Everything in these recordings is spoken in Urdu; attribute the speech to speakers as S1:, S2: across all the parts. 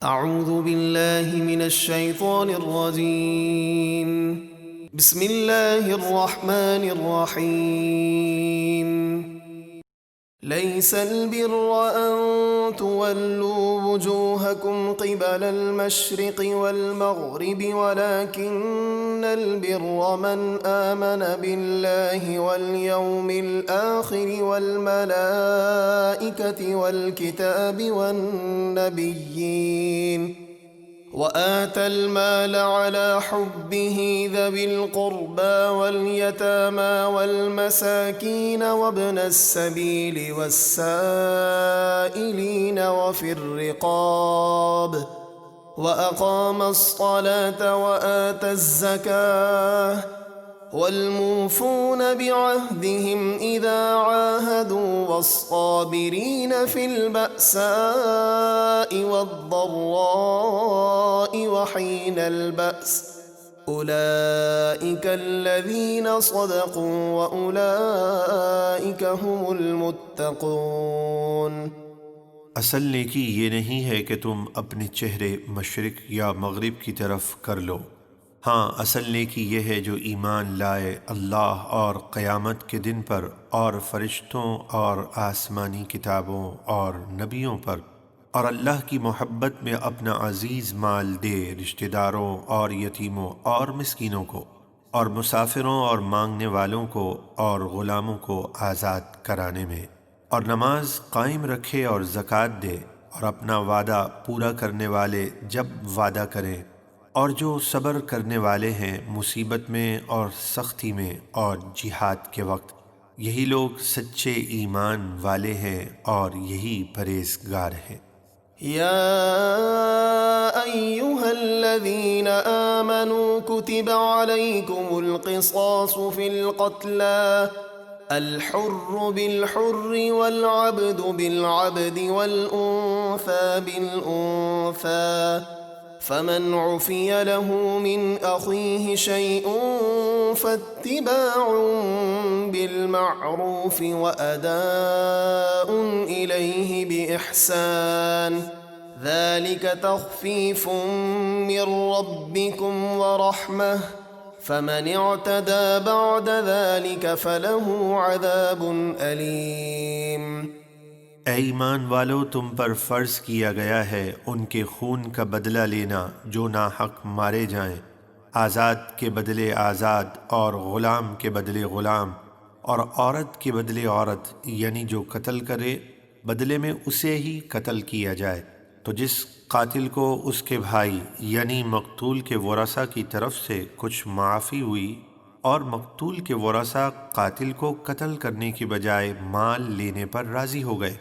S1: اعوذ باللہ من الشیطان الرجیم بسم اللہ الرحمن الرحیم ليس البر أن تولوا وجوهكم قبل المشرق والمغرب ولكن البر من آمن بالله واليوم الآخر والملائكة والكتاب والنبيين وآتى المال على حبه ذوي القربى واليتامى والمساكين وابن السبيل والسائلين وفي الرقاب وأقام الصلاة وآتى الزكاة والموفون بعهدهم إذا عاهدوا والصابرين في البأساء والضراء وحين البأس أولئك الذين صدقوا وأولئك هم المتقون۔
S2: اصل نیکی یہ نہیں ہے کہ تم اپنے چہرے مشرق یا مغرب کی طرف کر لو، ہاں اصل نیکی یہ ہے جو ایمان لائے اللہ اور قیامت کے دن پر اور فرشتوں اور آسمانی کتابوں اور نبیوں پر، اور اللہ کی محبت میں اپنا عزیز مال دے رشتہ داروں اور یتیموں اور مسکینوں کو اور مسافروں اور مانگنے والوں کو اور غلاموں کو آزاد کرانے میں، اور نماز قائم رکھے اور زکوٰۃ دے، اور اپنا وعدہ پورا کرنے والے جب وعدہ کریں، اور جو صبر کرنے والے ہیں مصیبت میں اور سختی میں اور جہاد کے وقت، یہی لوگ سچے ایمان والے ہیں اور یہی پرہیزگار ہیں۔
S1: يا أيها الذين آمنوا كتب عليكم القصاص في القتلى الحر بالحر والعبد بالعبد والأنثى بالأنثى فمن عفي له من أخيه شيء فاتباع بالمعروف وأداء إليه بإحسان ذلك تخفيف من ربكم ورحمة فمن اعتدى بعد ذلك فله عذاب أليم۔
S2: اے ایمان والو، تم پر فرض کیا گیا ہے ان کے خون کا بدلہ لینا جو ناحق مارے جائیں، آزاد کے بدلے آزاد اور غلام کے بدلے غلام، اور عورت کے بدلے عورت، یعنی جو قتل کرے بدلے میں اسے ہی قتل کیا جائے۔ تو جس قاتل کو اس کے بھائی یعنی مقتول کے ورثاء کی طرف سے کچھ معافی ہوئی اور مقتول کے ورثاء قاتل کو قتل کرنے کی بجائے مال لینے پر راضی ہو گئے،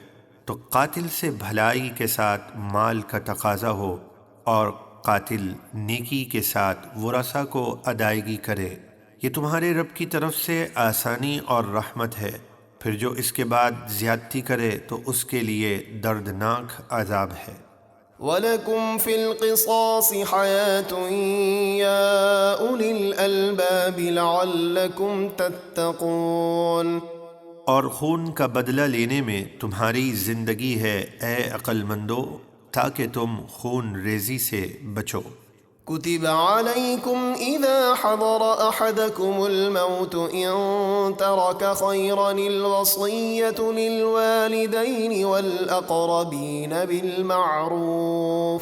S2: تو قاتل سے بھلائی کے ساتھ مال کا تقاضا ہو اور قاتل نیکی کے ساتھ ورثاء کو ادائیگی کرے، یہ تمہارے رب کی طرف سے آسانی اور رحمت ہے۔ پھر جو اس کے بعد زیادتی کرے تو اس کے لیے دردناک عذاب ہے۔
S1: وَلَكُمْ فِي الْقِصَاصِ حَيَاةٌ يَا أُولِي الْأَلْبَابِ لَعَلَّكُمْ تَتَّقُونَ۔
S2: اور خون کا بدلہ لینے میں تمہاری زندگی ہے اے عقل مندو، تاکہ تم خون ریزی سے بچو۔
S1: كتب عليكم إذا حضر أحدكم الموت إن ترك خيرا الوصية للوالدين والأقربين بالمعروف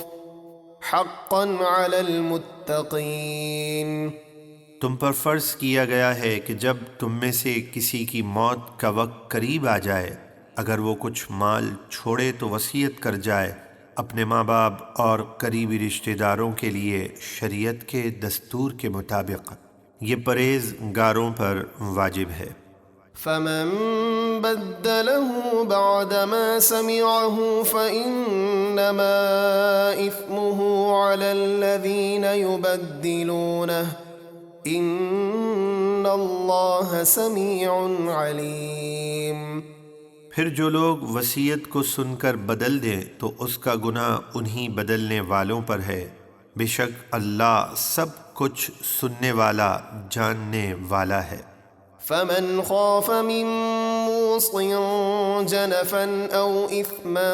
S1: حقا على المتقين۔
S2: تم پر فرض کیا گیا ہے کہ جب تم میں سے کسی کی موت کا وقت قریب آ جائے، اگر وہ کچھ مال چھوڑے تو وصیت کر جائے اپنے ماں باپ اور قریبی رشتہ داروں کے لیے شریعت کے دستور کے مطابق، یہ پرہیزگاروں پر واجب ہے۔
S1: فمن بدله بعدما سمعه فإنما إثمه على الذين يبدلونه إن الله سميع عليم۔
S2: پھر جو لوگ وصیت کو سن کر بدل دیں تو اس کا گناہ انہی بدلنے والوں پر ہے، بے شک اللہ سب کچھ سننے والا جاننے والا ہے۔
S1: فمن خاف من قميص جنفا أو إثما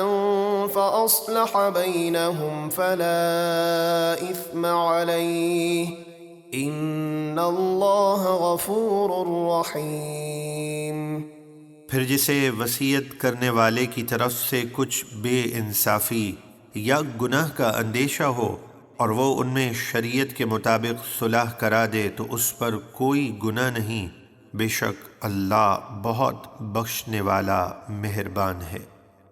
S1: فأصلح بينهم فلا إثم عليه إن الله غفور رحيم۔
S2: پھر جسے وصیت کرنے والے کی طرف سے کچھ بے انصافی یا گناہ کا اندیشہ ہو اور وہ ان میں شریعت کے مطابق صلح کرا دے تو اس پر کوئی گناہ نہیں، بے شک اللہ بہت بخشنے والا مہربان ہے۔